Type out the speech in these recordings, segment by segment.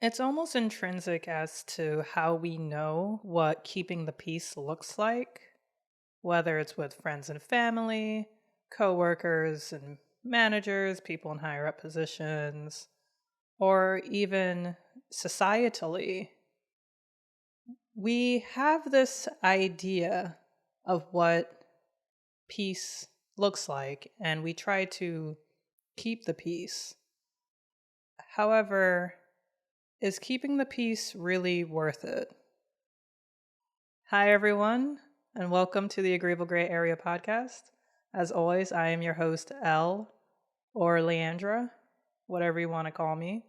It's almost intrinsic as to how we know what keeping the peace looks like, whether it's with friends and family, coworkers and managers, people in higher up positions, or even societally. We have this idea of what peace looks like, and we try to keep the peace. However, is keeping the peace really worth it? Hi, everyone, and welcome to the Agreeable Gray Area podcast. As always, I am your host, Elle, or Leandra, whatever you want to call me.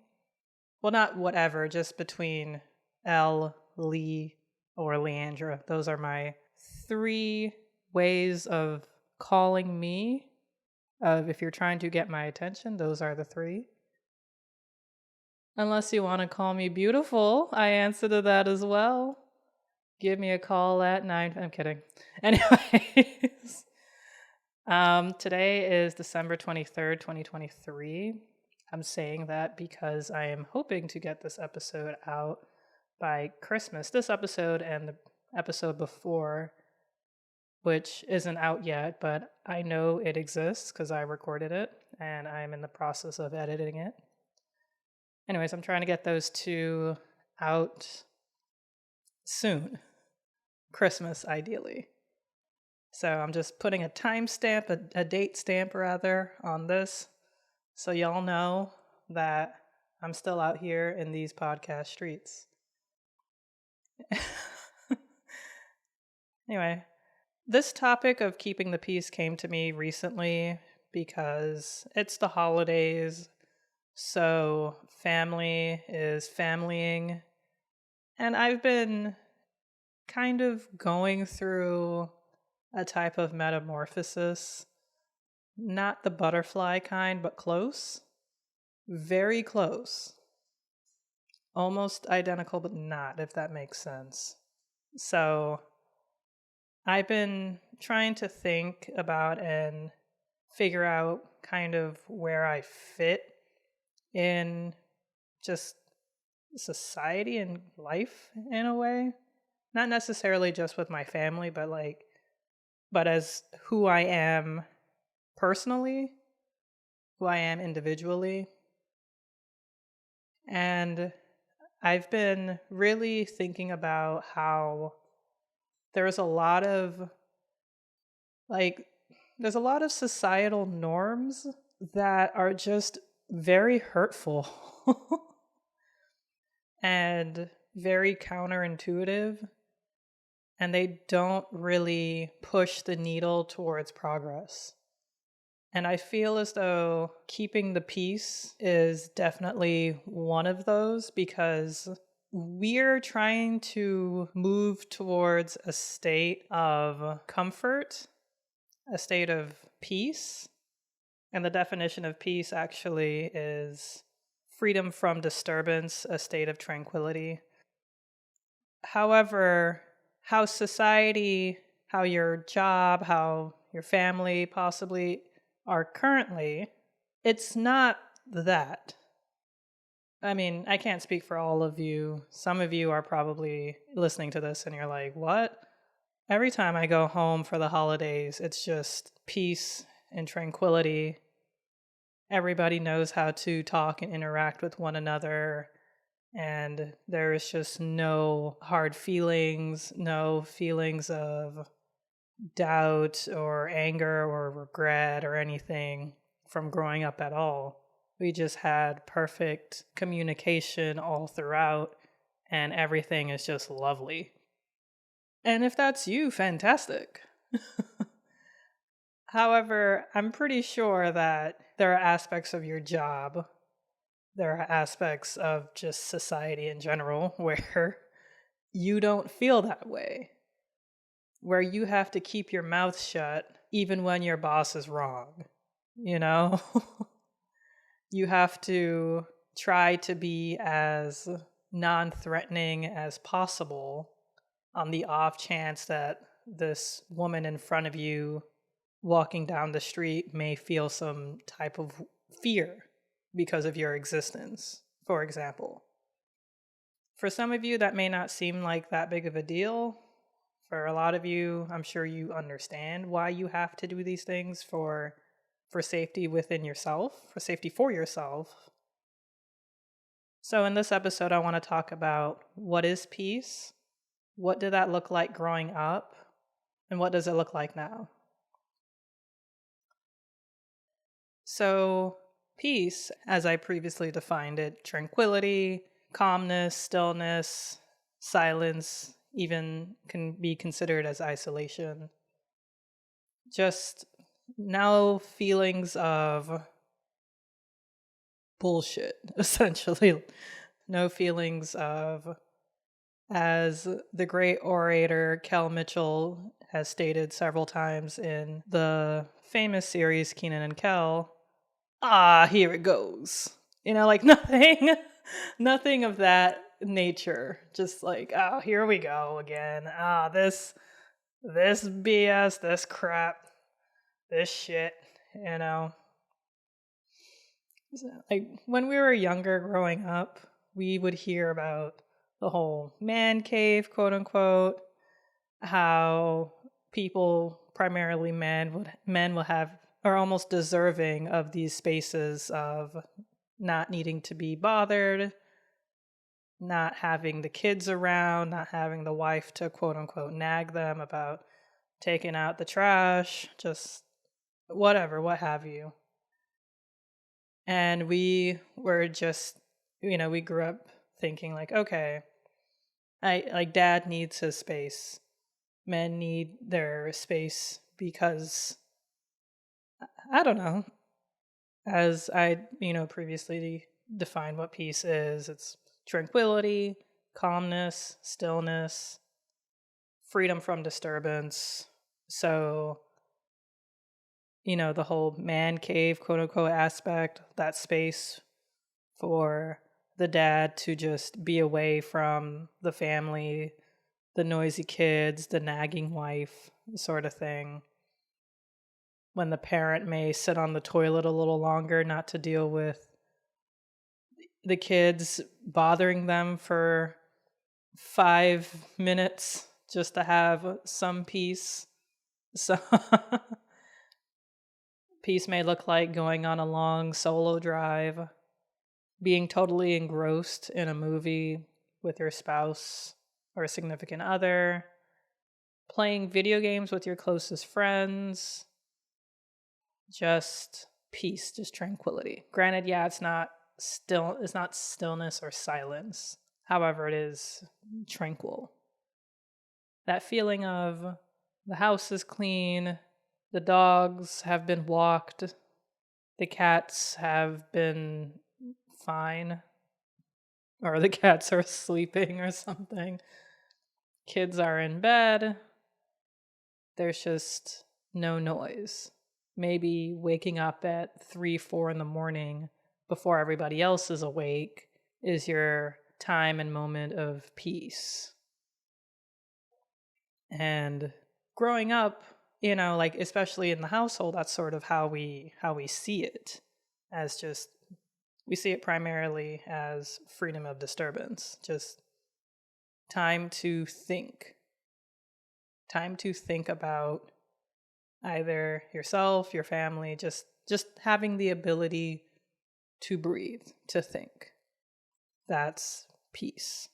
Well, not whatever, just between Elle, Lee, or Leandra. Those are my three ways of calling me. If you're trying to get my attention, those are the three. Unless you want to call me beautiful, I answer to that as well. Give me a call at 9. I'm kidding. Anyways, today is December 23rd, 2023. I'm saying that because I am hoping to get this episode out by Christmas. This episode and the episode before, which isn't out yet, but I know it exists because I recorded it and I'm in the process of editing it. Anyways, I'm trying to get those two out soon. Christmas, ideally. So I'm just putting a timestamp, a date stamp rather, on this, so y'all know that I'm still out here in these podcast streets. Anyway, this topic of keeping the peace came to me recently because it's the holidays, so family is familying, and I've been kind of going through a type of metamorphosis. Not the butterfly kind, but close. Very close. Almost identical, but not, if that makes sense. So I've been trying to think about and figure out kind of where I fit in just society and life in a way. Not necessarily just with my family, but as who I am personally, who I am individually. And I've been really thinking about how there's a lot of like there's a lot of societal norms that are just very hurtful and very counterintuitive, and they don't really push the needle towards progress. And I feel as though keeping the peace is definitely one of those because we're trying to move towards a state of comfort, a state of peace. And the definition of peace actually is freedom from disturbance, a state of tranquility. However, how society, how your job, how your family possibly are currently, it's not that. I mean, I can't speak for all of you. Some of you are probably listening to this and you're like, what? Every time I go home for the holidays, it's just peace and tranquility. Everybody knows how to talk and interact with one another. And there is just no hard feelings, no feelings of doubt or anger or regret or anything from growing up at all. We just had perfect communication all throughout, and everything is just lovely. And if that's you, fantastic. However, I'm pretty sure that there are aspects of your job, there are aspects of just society in general where you don't feel that way, where you have to keep your mouth shut even when your boss is wrong. You know, you have to try to be as non threatening as possible on the off chance that this woman in front of you walking down the street may feel some type of fear because of your existence, for example. For some of you, that may not seem like that big of a deal. For a lot of you, I'm sure you understand why you have to do these things for safety within yourself, for safety for yourself. So in this episode, I want to talk about what is peace? What did that look like growing up? And what does it look like now? So, peace, as I previously defined it, tranquility, calmness, stillness, silence, even can be considered as isolation. Just no feelings of bullshit, essentially. No feelings of, as the great orator Kel Mitchell has stated several times in the famous series Kenan and Kel, here it goes. Like nothing, nothing of that nature. Just like, here we go again. This BS, this crap, this shit, you know. Like when we were younger growing up, we would hear about the whole man cave, quote unquote, how people, primarily men will have, are almost deserving of these spaces of not needing to be bothered, not having the kids around, not having the wife to quote unquote nag them about taking out the trash, just whatever, what have you. And we were just, we grew up thinking like, okay, dad needs his space. Men need their space because, I don't know, as I, previously defined what peace is, it's tranquility, calmness, stillness, freedom from disturbance. So, the whole man cave, quote unquote, aspect, that space for the dad to just be away from the family, the noisy kids, the nagging wife, sort of thing. When the parent may sit on the toilet a little longer, not to deal with the kids bothering them for 5 minutes just to have some peace. So peace may look like going on a long solo drive, being totally engrossed in a movie with your spouse or a significant other, playing video games with your closest friends, just peace, just tranquility. Granted, yeah, it's not stillness or silence. However, it is tranquil. That feeling of the house is clean, the dogs have been walked, the cats have been fine, or the cats are sleeping or something. Kids are in bed. There's just no noise. Maybe waking up at 3, 4 in the morning before everybody else is awake is your time and moment of peace. And growing up, like especially in the household, that's sort of how we see it, as just, we see it primarily as freedom of disturbance, just time to think about either yourself, your family, just having the ability to breathe, to think. That's peace.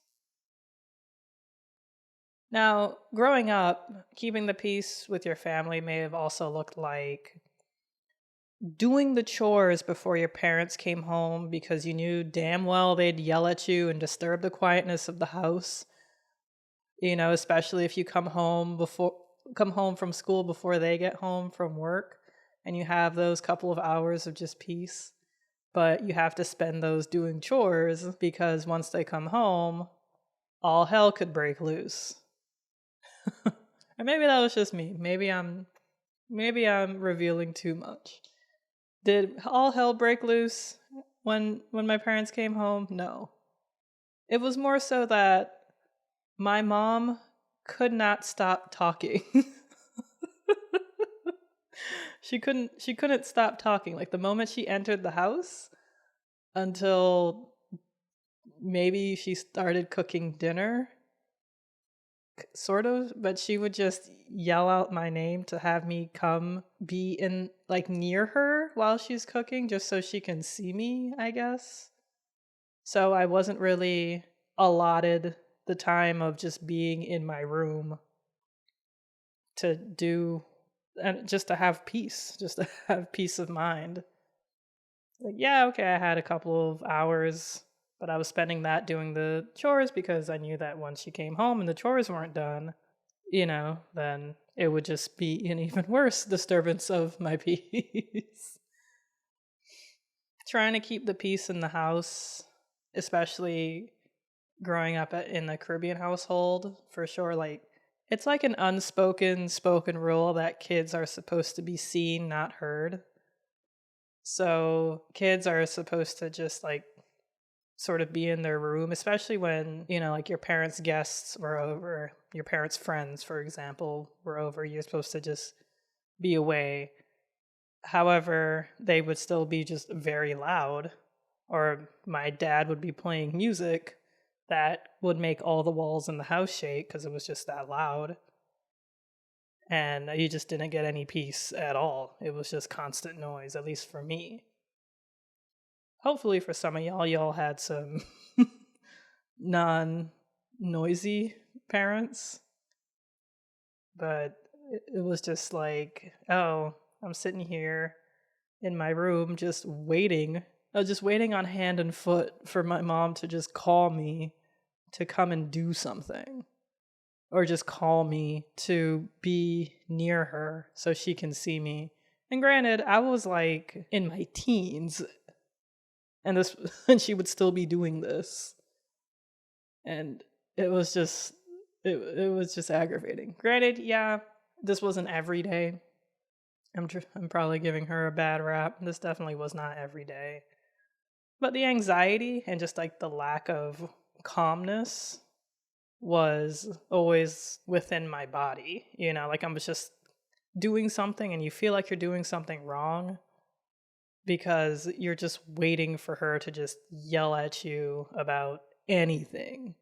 Now, growing up, keeping the peace with your family may have also looked like doing the chores before your parents came home because you knew damn well they'd yell at you and disturb the quietness of the house. Especially if you come home from school before they get home from work and you have those couple of hours of just peace. But you have to spend those doing chores because once they come home, all hell could break loose. And maybe that was just me. Maybe I'm revealing too much. Did all hell break loose when my parents came home? No. It was more so that my mom could not stop talking. She couldn't stop talking. Like the moment she entered the house until maybe she started cooking dinner, sort of, but she would just yell out my name to have me come be in, like, near her while she's cooking, just so she can see me, I guess. So I wasn't really allotted the time of just being in my room to do, and just to have peace, just to have peace of mind. Like, yeah, okay, I had a couple of hours, but I was spending that doing the chores because I knew that once she came home and the chores weren't done, then it would just be an even worse disturbance of my peace. Trying to keep the peace in the house, especially growing up in the Caribbean household, for sure. Like, it's like an unspoken, spoken rule that kids are supposed to be seen, not heard. So kids are supposed to just, like, sort of be in their room, especially when, like, your parents' guests were over, your parents' friends, for example, were over. You're supposed to just be away. However, they would still be just very loud, or my dad would be playing music that would make all the walls in the house shake because it was just that loud. And you just didn't get any peace at all. It was just constant noise, at least for me. Hopefully for some of y'all had some non-noisy parents. But it was just like, oh, I'm sitting here in my room just waiting. I was just waiting on hand and foot for my mom to just call me to come and do something. Or just call me to be near her so she can see me. And granted, I was like in my teens, and she would still be doing this. And it was just it was just aggravating. Granted, yeah, this wasn't every day. I'm probably giving her a bad rap. This definitely was not every day. But the anxiety and just, like, the lack of calmness was always within my body. Like, I was just doing something and you feel like you're doing something wrong because you're just waiting for her to just yell at you about anything.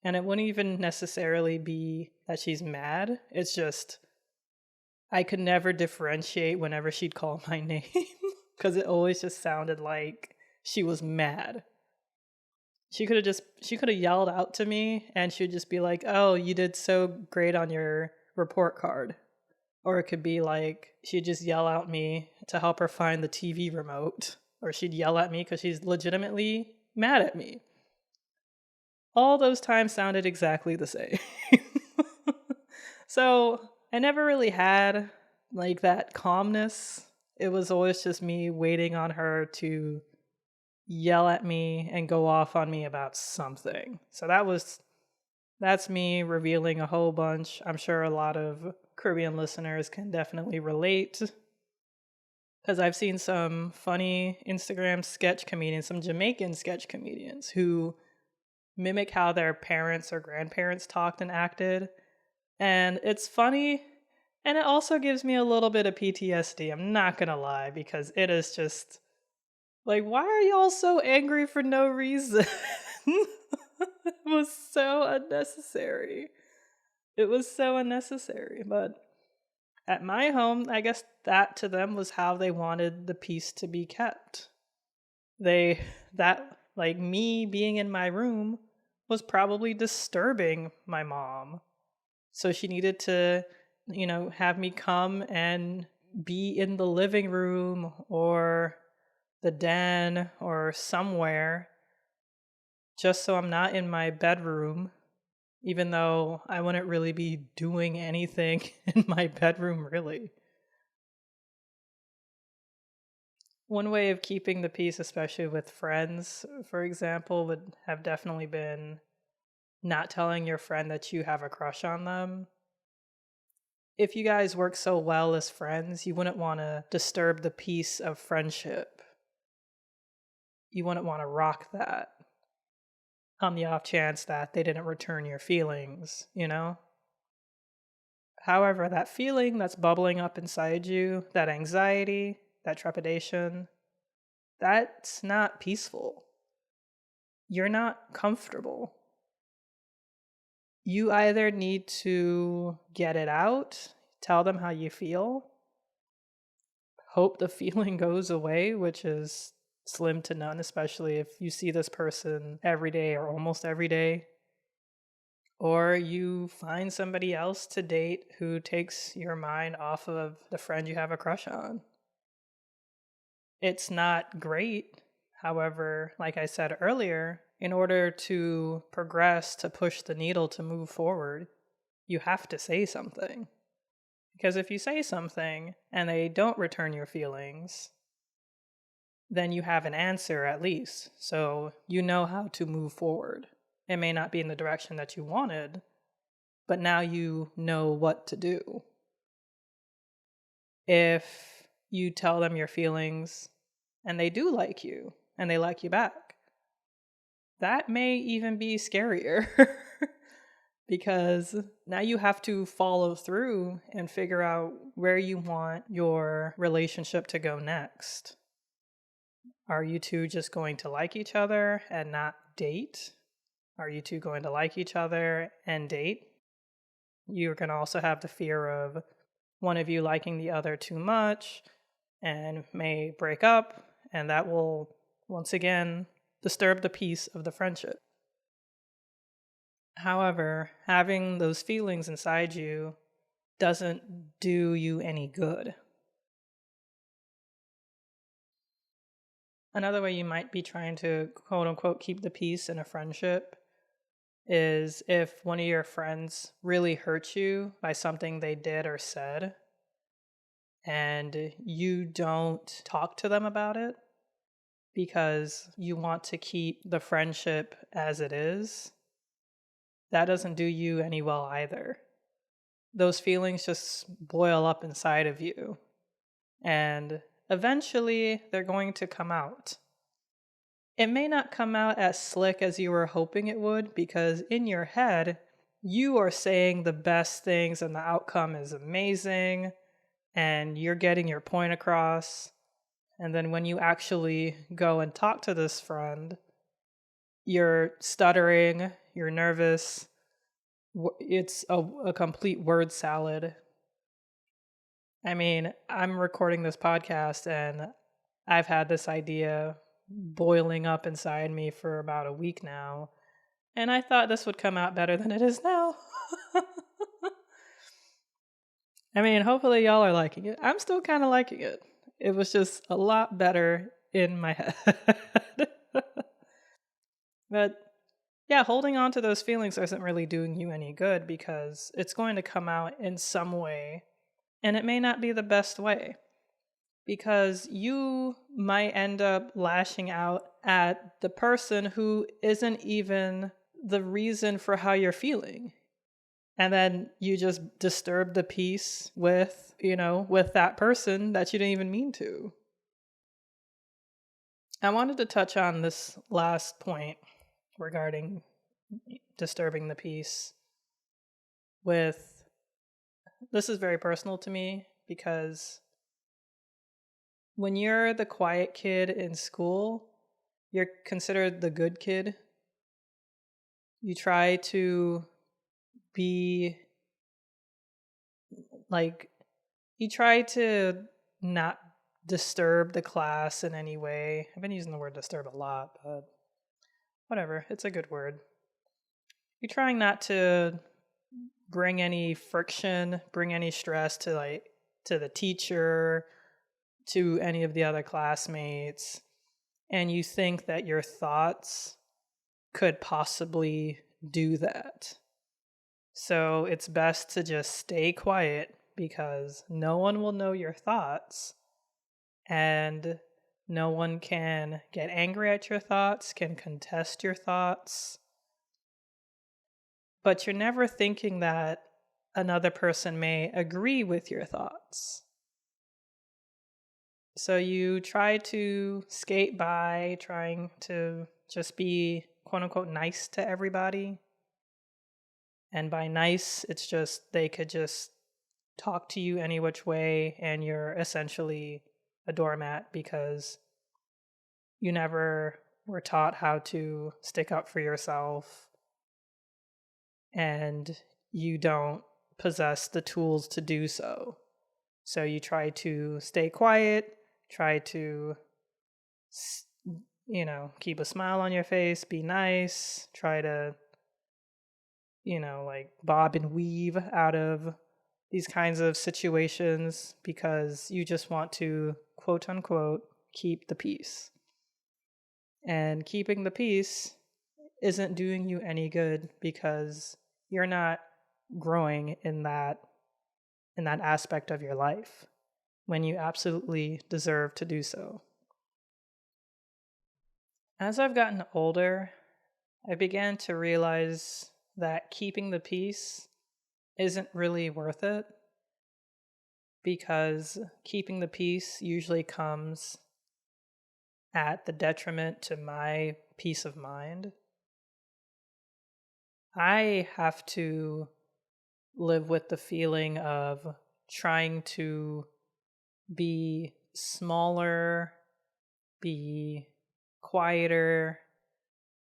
And it wouldn't even necessarily be that she's mad. It's just I could never differentiate whenever she'd call my name because it always just sounded like she was mad. She could have yelled out to me and she'd just be like, "Oh, you did so great on your report card." Or it could be like she'd just yell at me to help her find the TV remote, or she'd yell at me because she's legitimately mad at me. All those times sounded exactly the same. So I never really had, like, that calmness. It was always just me waiting on her to yell at me and go off on me about something. So that's me revealing a whole bunch. I'm sure a lot of Caribbean listeners can definitely relate, because I've seen some funny Instagram sketch comedians, some Jamaican sketch comedians who mimic how their parents or grandparents talked and acted. And it's funny, and it also gives me a little bit of PTSD. I'm not gonna lie, because it is just like, why are y'all so angry for no reason? It was so unnecessary. It was so unnecessary. But at my home, I guess that to them was how they wanted the peace to be kept. Like, me being in my room was probably disturbing my mom. So she needed to, have me come and be in the living room or the den or somewhere, just so I'm not in my bedroom, even though I wouldn't really be doing anything in my bedroom, really. One way of keeping the peace, especially with friends, for example, would have definitely been not telling your friend that you have a crush on them. If you guys work so well as friends, you wouldn't want to disturb the peace of friendship. You wouldn't want to rock that on the off chance that they didn't return your feelings. However, that feeling that's bubbling up inside you, that anxiety, that trepidation, that's not peaceful. you're not comfortable. You either need to get it out, tell them how you feel, hope the feeling goes away, which is slim to none, especially if you see this person every day or almost every day. Or you find somebody else to date who takes your mind off of the friend you have a crush on. It's not great. However, like I said earlier, in order to progress, to push the needle, to move forward, you have to say something. Because if you say something and they don't return your feelings, then you have an answer at least. So you know how to move forward. It may not be in the direction that you wanted, but now you know what to do. If you tell them your feelings and they do like you and they like you back, that may even be scarier because now you have to follow through and figure out where you want your relationship to go next. Are you two just going to like each other and not date? Are you two going to like each other and date? You're going to also have the fear of one of you liking the other too much and may break up, and that will once again disturb the peace of the friendship. However, having those feelings inside you doesn't do you any good. Another way you might be trying to quote unquote keep the peace in a friendship is if one of your friends really hurt you by something they did or said and you don't talk to them about it because you want to keep the friendship as it is, that doesn't do you any well either. Those feelings just boil up inside of you, and eventually they're going to come out. It may not come out as slick as you were hoping it would, because in your head, you are saying the best things and the outcome is amazing, and you're getting your point across. And then when you actually go and talk to this friend, you're stuttering, you're nervous. It's a complete word salad. I mean, I'm recording this podcast and I've had this idea boiling up inside me for about a week now. And I thought this would come out better than it is now. I mean, hopefully y'all are liking it. I'm still kind of liking it. It was just a lot better in my head. But yeah, holding on to those feelings isn't really doing you any good because it's going to come out in some way, and it may not be the best way because you might end up lashing out at the person who isn't even the reason for how you're feeling. And then you just disturb the peace with, with that person that you didn't even mean to. I wanted to touch on this last point regarding disturbing the peace with, this is very personal to me because when you're the quiet kid in school, you're considered the good kid. You try to be you try to not disturb the class in any way. I've been using the word disturb a lot, but whatever, it's a good word. You're trying not to bring any friction, bring any stress to the teacher, to any of the other classmates, and you think that your thoughts could possibly do that. So it's best to just stay quiet because no one will know your thoughts and no one can get angry at your thoughts, can contest your thoughts. But you're never thinking that another person may agree with your thoughts. So you try to skate by, trying to just be quote unquote nice to everybody. And by nice, it's just they could just talk to you any which way and you're essentially a doormat because you never were taught how to stick up for yourself, and you don't possess the tools to do so. So you try to stay quiet, try to, keep a smile on your face, be nice, try to, like bob and weave out of these kinds of situations because you just want to, quote unquote, keep the peace. And keeping the peace isn't doing you any good because you're not growing in that aspect of your life when you absolutely deserve to do so. As I've gotten older, I began to realize that keeping the peace isn't really worth it because keeping the peace usually comes at the detriment to my peace of mind. I have to live with the feeling of trying to be smaller, be quieter,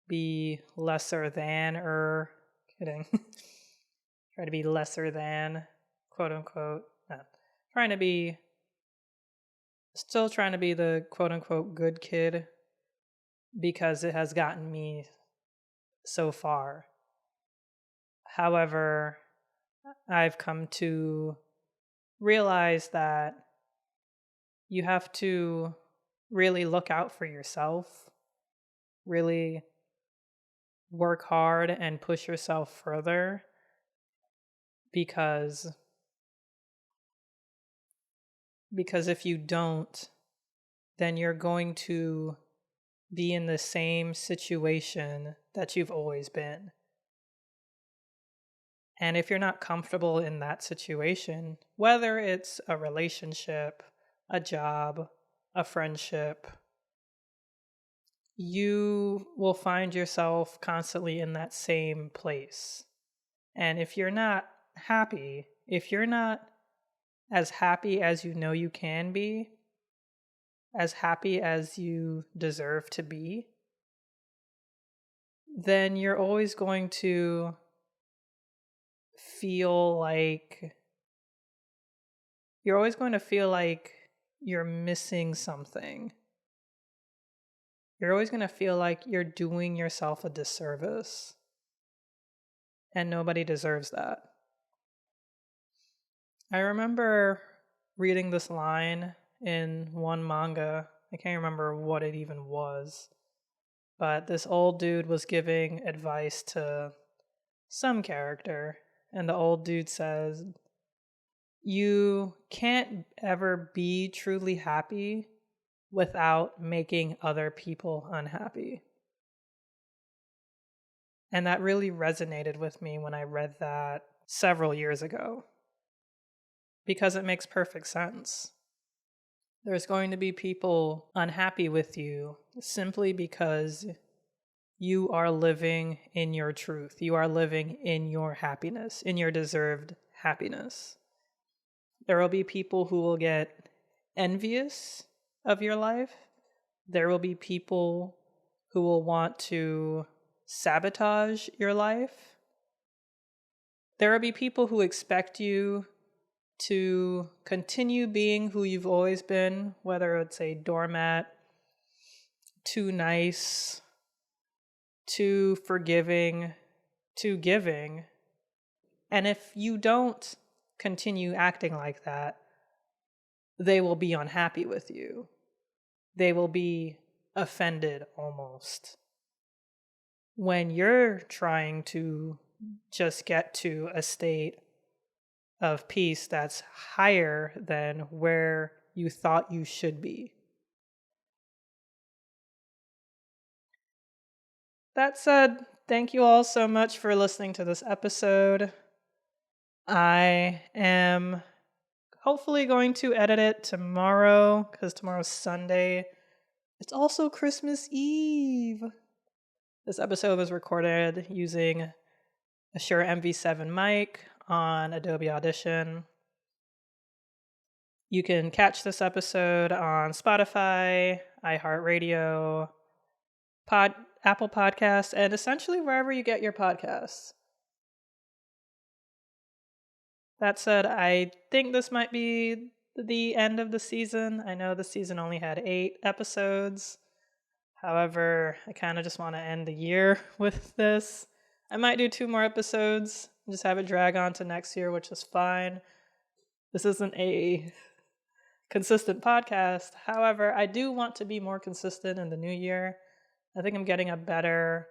be lesser than, or kidding. Try to be lesser than, quote unquote. No. Still trying to be the quote unquote good kid because it has gotten me so far. However, I've come to realize that you have to really look out for yourself, really work hard and push yourself further because if you don't, then you're going to be in the same situation that you've always been. And if you're not comfortable in that situation, whether it's a relationship, a job, a friendship, you will find yourself constantly in that same place. And if you're not happy, if you're not as happy as you know you can be, as happy as you deserve to be, then you're always going to feel like you're missing something. You're always going to feel like you're doing yourself a disservice. And nobody deserves that. I remember reading this line in one manga. I can't remember what it even was. But this old dude was giving advice to some character. And the old dude says, you can't ever be truly happy without making other people unhappy. And that really resonated with me when I read that several years ago, because it makes perfect sense. There's going to be people unhappy with you simply because you are living in your truth. You are living in your happiness, in your deserved happiness. There will be people who will get envious of your life. There will be people who will want to sabotage your life. There will be people who expect you to continue being who you've always been, whether it's a doormat, too nice, too forgiving, too giving. And if you don't continue acting like that, they will be unhappy with you. They will be offended almost. When you're trying to just get to a state of peace that's higher than where you thought you should be. That said, thank you all so much for listening to this episode. I am hopefully going to edit it tomorrow because tomorrow's Sunday. It's also Christmas Eve. This episode was recorded using a Shure MV7 mic on Adobe Audition. You can catch this episode on Spotify, iHeartRadio, Apple Podcasts, and essentially wherever you get your podcasts. That said, I think this might be the end of the season. I know the season only had 8 episodes. However, I kind of just want to end the year with this. I might do 2 more episodes and just have it drag on to next year, which is fine. This isn't a consistent podcast. However, I do want to be more consistent in the new year. I think I'm getting a better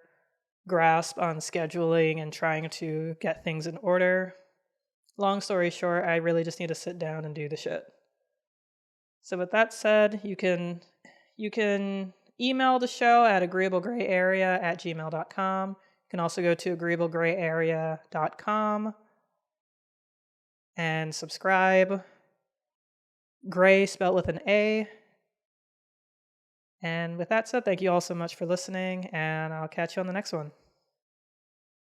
grasp on scheduling and trying to get things in order. Long story short, I really just need to sit down and do the shit. So with that said, you can email the show at agreeablegrayarea@gmail.com. You can also go to agreeablegrayarea.com and subscribe. Gray spelled with an A. And with that said, thank you all so much for listening, and I'll catch you on the next one.